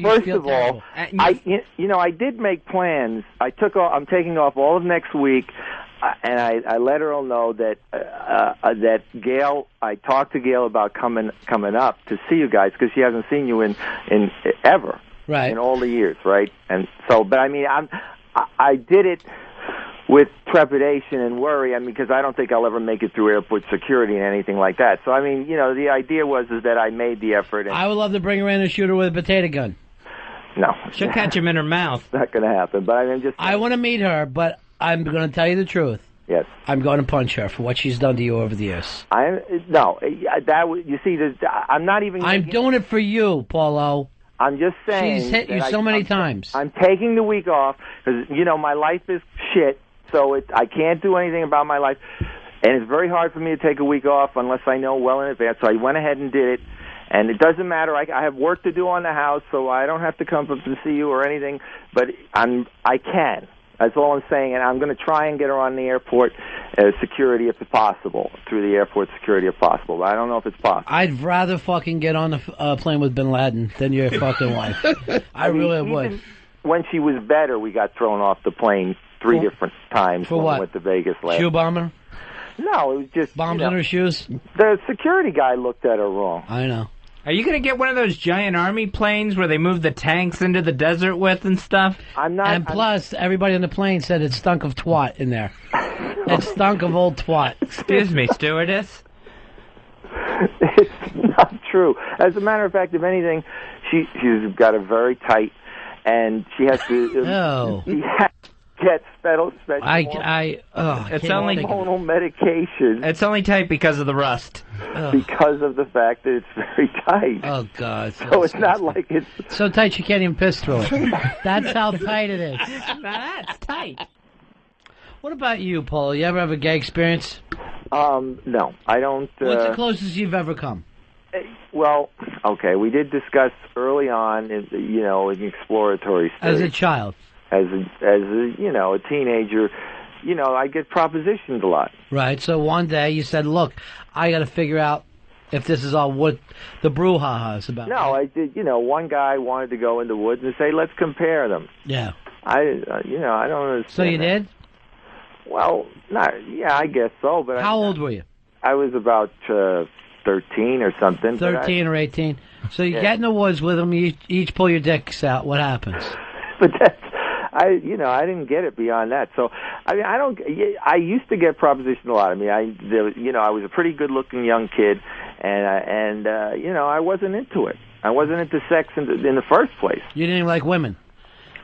First of all, I did make plans. I'm taking off all of next week, and I let her all know that that Gail. I talked to Gail about coming up to see you guys because she hasn't seen you in ever, right? In all the years, right? And so, but I mean, I did it with trepidation and worry. I mean, because I don't think I'll ever make it through airport security and anything like that. So, I mean, the idea is that I made the effort. And I would love to bring her in and shoot her with a potato gun. No. She'll catch him in her mouth. It's not going to happen, but I'm just... I want to meet her, but I'm going to tell you the truth. Yes. I'm going to punch her for what she's done to you over the years. You see, I'm not even... I'm doing it for you, Paulo. I'm just saying... She's hit you so many times. I'm taking the week off because, my life is shit. So I can't do anything about my life, and it's very hard for me to take a week off unless I know well in advance. So I went ahead and did it, and it doesn't matter. I have work to do on the house, so I don't have to come up and see you or anything. But I can. That's all I'm saying, and I'm going to try and get her on the airport security if it's possible, through the airport security if possible. But I don't know if it's possible. I'd rather fucking get on a plane with Bin Laden than your fucking wife. I really would. When she was better, we got thrown off the plane 3 different times for when what? we went to Vegas last. Shoe bomber? No, it was just bombs in her shoes. The security guy looked at her wrong. I know. Are you going to get one of those giant army planes where they move the tanks into the desert with and stuff? I'm not. And plus, everybody on the plane said it stunk of twat in there. It stunk of old twat. Excuse me, stewardess. It's not true. As a matter of fact, if anything, she's got a very tight, and she has to. No. She has to get special. It's only hormonal medication. It's only tight because of the rust. Because of the fact that it's very tight. Oh God! So it's not like it's so tight you can't even piss through it. That's how tight it is. That's tight. What about you, Paul? You ever have a gay experience? No, I don't. What's the closest you've ever come? Well, okay, we did discuss early on, in exploratory stage. As a child. As a teenager, I get propositioned a lot. Right. So one day you said, "Look, I got to figure out if this is all what the brouhaha is about." No, I did. One guy wanted to go in the woods and say, "Let's compare them." Yeah. I don't understand. So you did? Well, yeah, I guess so. But how old were you? I was about 13 or something. 13 or 18. So you get in the woods with them. You each pull your dicks out. What happens? But I didn't get it beyond that. So, I mean, I used to get propositioned a lot. I mean, I was a pretty good-looking young kid, and I wasn't into it. I wasn't into sex in the first place. You didn't even like women.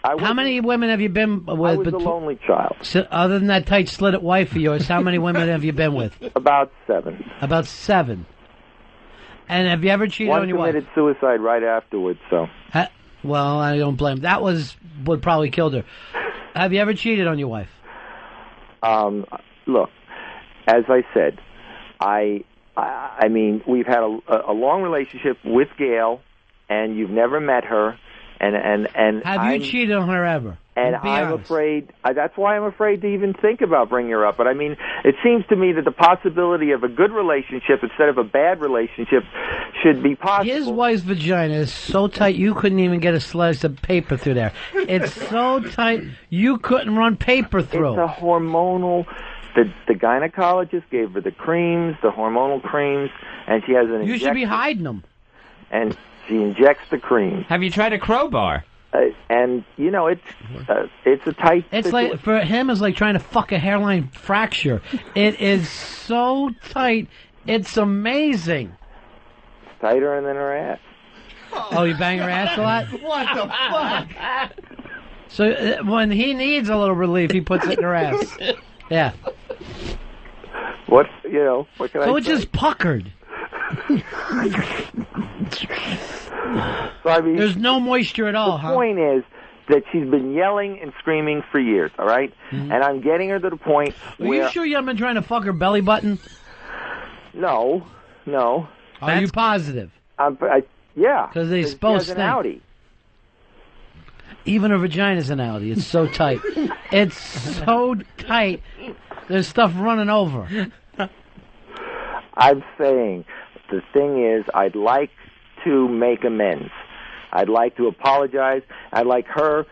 How many women have you been with? I was a lonely child. So, other than that tight-slitted wife of yours, how many women have you been with? About 7. About 7. And have you ever cheated on your wife? One committed suicide right afterwards, so. Well, I don't blame. That was what probably killed her. Have you ever cheated on your wife? Look, as I said, I mean, we've had a long relationship with Gail, and you've never met her, and have you cheated on her ever? And I'm afraid. That's why I'm afraid to even think about bringing her up. But I mean, it seems to me that the possibility of a good relationship instead of a bad relationship should be possible. His wife's vagina is so tight you couldn't even get a slice of paper through there. It's so tight you couldn't run paper through. It's a hormonal. The gynecologist gave her the creams, the hormonal creams, and she has an. You should be hiding them. And she injects the creams. Have you tried a crowbar? And it's a tight. It's like for him, it's like trying to fuck a hairline fracture. It is so tight. It's amazing. It's tighter than her ass. Oh, you bang her ass a lot? What the fuck? So when he needs a little relief, he puts it in her ass. Yeah. What can I say? So it's just puckered. So, I mean, there's no moisture at all. The point is that she's been yelling and screaming for years, all right? Mm-hmm. And I'm getting her to the point where... Are you sure you haven't been trying to fuck her belly button? No. Are you positive? Yeah. Because they both stink. An outie. Even her vagina's an outie. It's so tight. It's so tight. There's stuff running over. I'm saying the thing is I'd like to make amends. I'd like to apologize. I'd like her,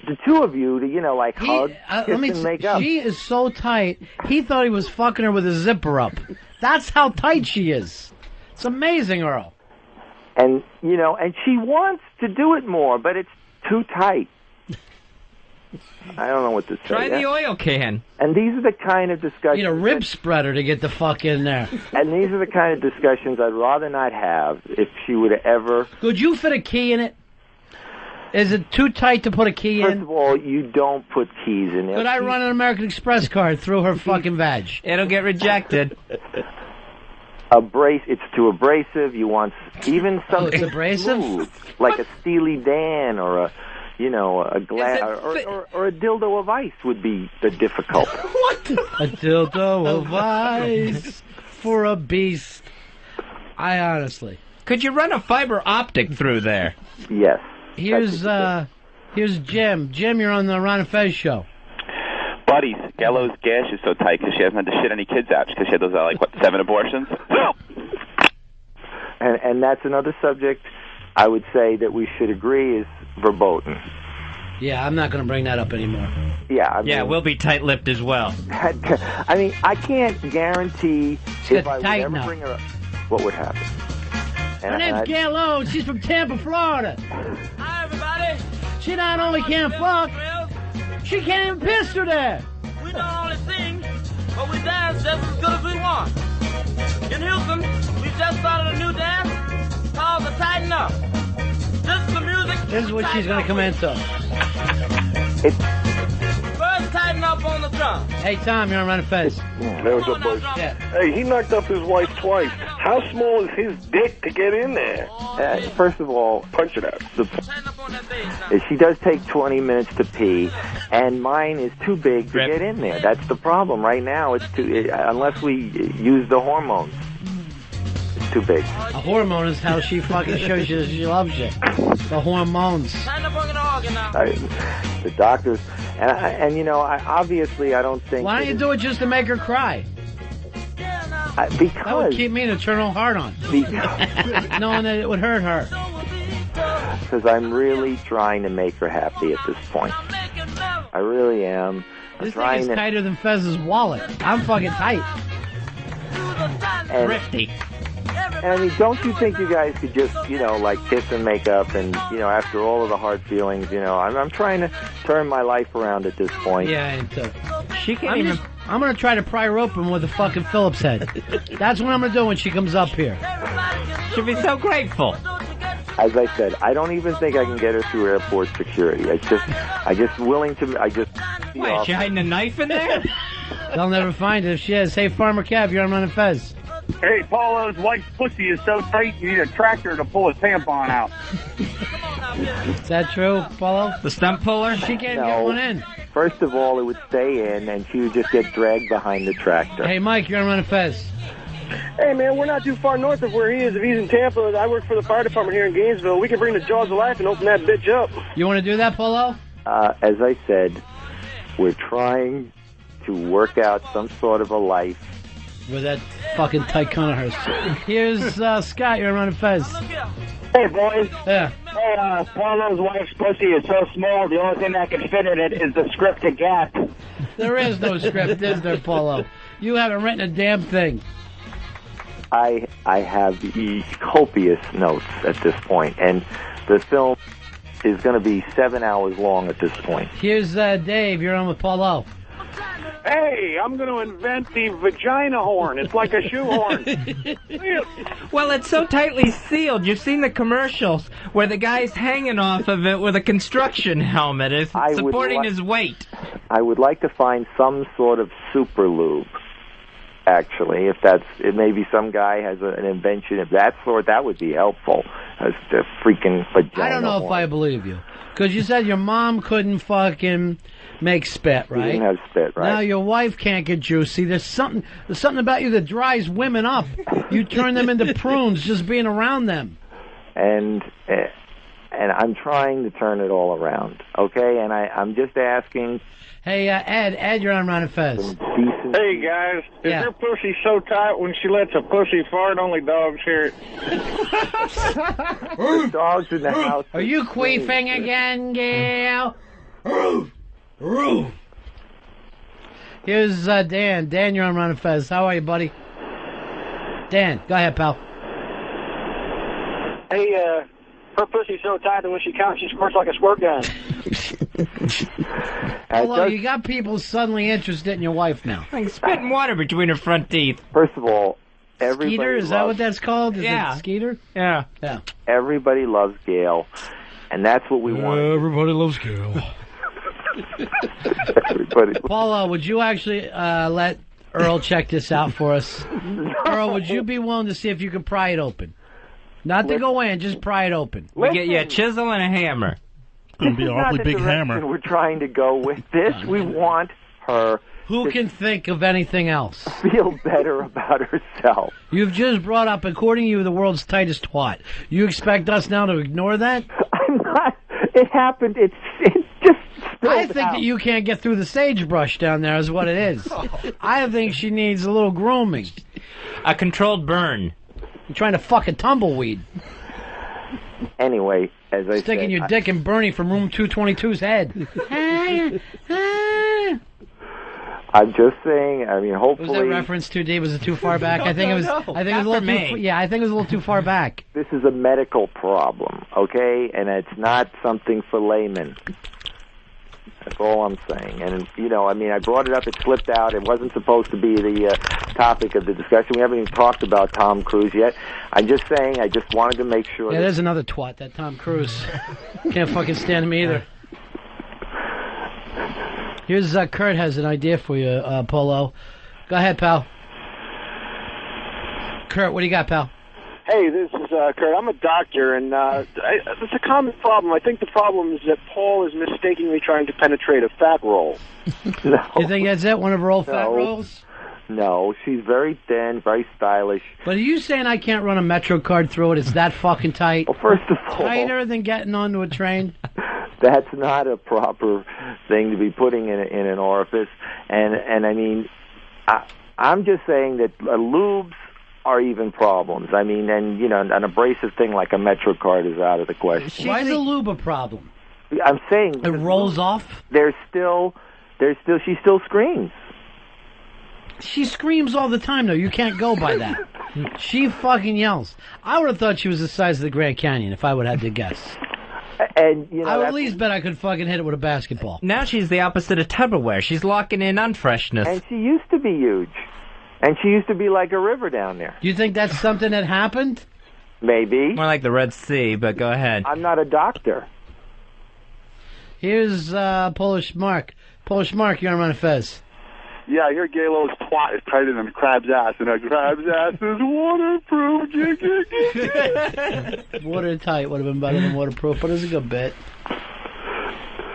the two of you, to hug, kiss, and make up. She is so tight. He thought he was fucking her with a zipper up. That's how tight she is. It's amazing, Earl. And and she wants to do it more, but it's too tight. I don't know what to say. Try the oil can. And these are the kind of discussions. You need a rib spreader to get the fuck in there. And these are the kind of discussions I'd rather not have if she would have ever. Could you fit a key in it? Is it too tight to put a key in? First of all, you don't put keys in there. Could I run an American Express card through her fucking vag? It'll get rejected. It's too abrasive. You want even something it's abrasive? smooth, like a Steely Dan or a glass or a dildo of ice would be the difficult. What? A dildo of ice for a beast. I honestly. Could you run a fiber optic through there? Yes. Here's Jim. Jim, you're on the Ron Fez show. Buddies, Gail O's gash is so tight because she hasn't had to shit any kids out because she had those, 7 abortions? And that's another subject I would say that we should agree is verboten. Yeah, I'm not going to bring that up anymore. Yeah, we'll be tight-lipped as well. I mean, I can't guarantee if I would ever bring her up, what would happen. Her name's Gail O. She's from Tampa, Florida. Hi, everybody. She not only can't fuck, she can't even piss through there. We don't only sing, but we dance just as good as we want. In Houston, we just started a new dance called the Tighten Up. This is the music. This is what she's going to come into. First, tighten up on the drum. Hey, Tom, you're on Ron Fez. Hey, what's up, boys? Yeah. Hey, he knocked up his wife twice. How small is his dick to get in there? First of all, punch it out. Tighten up on that bass. She does take 20 minutes to pee, and mine is too big to get in there. That's the problem right now. It's too unless we use the hormones. It's too big. A hormone is how she fucking shows you she loves you. The hormones. Tighten up on the organ now. The doctors, obviously I don't think. Why don't you do it just to make her cry? Because that would keep me an eternal heart on. Knowing that it would hurt her. Because I'm really trying to make her happy at this point. I really am. This thing is tighter than Fez's wallet. I'm fucking tight. Thrifty. And I mean, don't you think you guys could just, kiss and make up and, after all of the hard feelings, I'm trying to turn my life around at this point. Yeah, I'm going to try to pry her open with a fucking Phillips head. That's what I'm going to do when she comes up here. She'll be so grateful. As I said, I don't even think I can get her through airport security. Wait, she hiding a knife in there? They'll never find it if she is. Hey, Farmer Cav, you're on Ron Fez. Hey, Paulo's wife's pussy is so tight you need a tractor to pull a tampon out. Is that true, Paulo? The stump puller? She can't get one in. First of all, it would stay in, and she would just get dragged behind the tractor. Hey, Mike, you're on Ron Fez. Hey, man, we're not too far north of where he is. If he's in Tampa, I work for the fire department here in Gainesville. We can bring the jaws of life and open that bitch up. You want to do that, Paulo? As I said, we're trying to work out some sort of a life. With that fucking tight cunt of hers. Here's Scott, you're on Ron Fez. Hey, boys. Yeah. Hey, Paulo's wife's pussy is so small, the only thing that can fit in it is the scripted gap. There is no script, is there, Paulo? You haven't written a damn thing. I have copious notes at this point, and the film is going to be 7 hours long at this point. Here's Dave, you're on with Paulo. Hey, I'm going to invent the vagina horn. It's like a shoe horn. Well, it's so tightly sealed. You've seen the commercials where the guy's hanging off of it with a construction helmet, supporting his weight. I would like to find some sort of super lube. Actually, if maybe some guy has an invention of that sort, that would be helpful. As the freaking vagina. I don't know if I believe you, because you said your mom couldn't fucking make spit, right? She didn't have spit, right? Now your wife can't get juicy. There's something about you that dries women up. You turn them into prunes just being around them. And and I'm trying to turn it all around, okay? And I'm just asking... Hey, Ed, you're on Ron Fez. Hey, guys. Is your pussy so tight when she lets a pussy fart, only dogs hear it? The dogs in the house... Are you queefing again, Gail? Here's Dan. Dan, you're on Ron Fez. How are you, buddy? Dan, go ahead, pal. Hey, her pussy's so tight that when she counts, she squirts like a squirt gun. Hello, you got people suddenly interested in your wife now. Like spitting water between her front teeth. First of all, everybody Skeeter, is that what that's called? Is it Skeeter? Yeah. Yeah. Everybody loves Gail, and that's what we want. Everybody loves Gail. Everybody. Paula, would you actually let Earl check this out for us? No. Earl, would you be willing to see if you could pry it open? Not to go in, just pry it open. We get you a chisel and a hammer. It's going to be an awfully big hammer. We're trying to go with this. We want her. Who can think of anything else? Feel better about herself. You've just brought up, according to you, the world's tightest twat. You expect us now to ignore that? I'm not. It happened. It's just spilled I think that you can't get through the sagebrush down there is what it is. I think she needs a little grooming. A controlled burn. You're trying to fuck a tumbleweed. Anyway, as I said... Sticking your dick in Bernie from room 222's head. I'm just saying, I mean, hopefully... Was that reference too deep? Was it too far back? I think it was a little too... Yeah, I think it was a little too far back. This is a medical problem, okay? And it's not something for laymen. That's all I'm saying. And, you know, I mean, I brought it up, it slipped out. It wasn't supposed to be the topic of the discussion. We haven't even talked about Tom Cruise yet. I'm just saying, I just wanted to make sure... Yeah, there's another twat, that Tom Cruise. Can't fucking stand him either. Here's Kurt has an idea for you, Polo. Go ahead, pal. Kurt, what do you got, pal? Hey, this is Kurt. I'm a doctor, and it's a common problem. I think the problem is that Paul is mistakenly trying to penetrate a fat roll. No. You think that's it? One of her old fat rolls? No, she's very thin, very stylish. But are you saying I can't run a Metro card through it? It's that fucking tight? Well, first of all... Tighter than getting onto a train? That's not a proper thing to be putting in an orifice. And I mean, I'm just saying that lubes are even problems. I mean, and, you know, an abrasive thing like a Metro card is out of the question. Why is a lube a problem? I'm saying... It rolls off? She still screams. She screams all the time, though. You can't go by that. She fucking yells. I would have thought she was the size of the Grand Canyon if I would have had to guess. And, you know, I would at least bet I could fucking hit it with a basketball. Now she's the opposite of Tupperware. She's locking in unfreshness. And she used to be huge. And she used to be like a river down there. Do you think that's something that happened? Maybe. More like the Red Sea, but go ahead. I'm not a doctor. Here's Polish Mark. Polish Mark, you're on Ron Fez. Yeah, I hear Gail O's twat is tighter than a crab's ass, and a crab's ass is waterproof. Watertight would have been better than waterproof, but it's a good bit.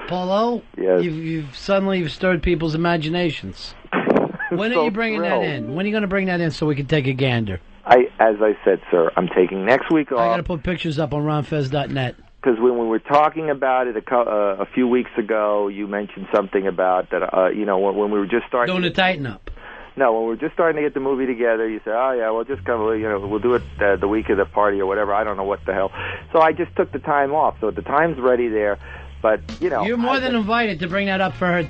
Polo, yes. You've suddenly stirred people's imaginations. When are you bringing that in? When are you going to bring that in so we can take a gander? As I said, sir, I'm taking next week off. I got to put pictures up on ronfez.net. Because when we were talking about it a few weeks ago, you mentioned something about that. You know, when we were just starting. Doing the tighten up. No, when we were just starting to get the movie together, you said, "Oh yeah, we'll just come. You know, we'll do it the week of the party or whatever." I don't know what the hell. So I just took the time off. So the time's ready there. But you know, you're more than invited to bring that up for her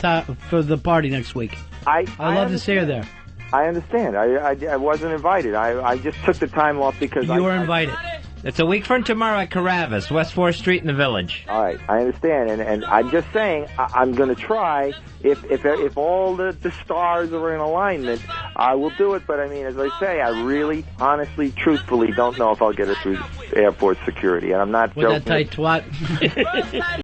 for the party next week. I'd love to see her there. I understand. I wasn't invited. I just took the time off because you were invited. It's a week from tomorrow at Caravas, West 4th Street in the Village. All right, I understand, and I'm just saying I'm going to try. If all the stars are in alignment, I will do it. But I mean, as I say, I really, honestly, truthfully don't know if I'll get it through airport security, and I'm not joking. With that tight twat.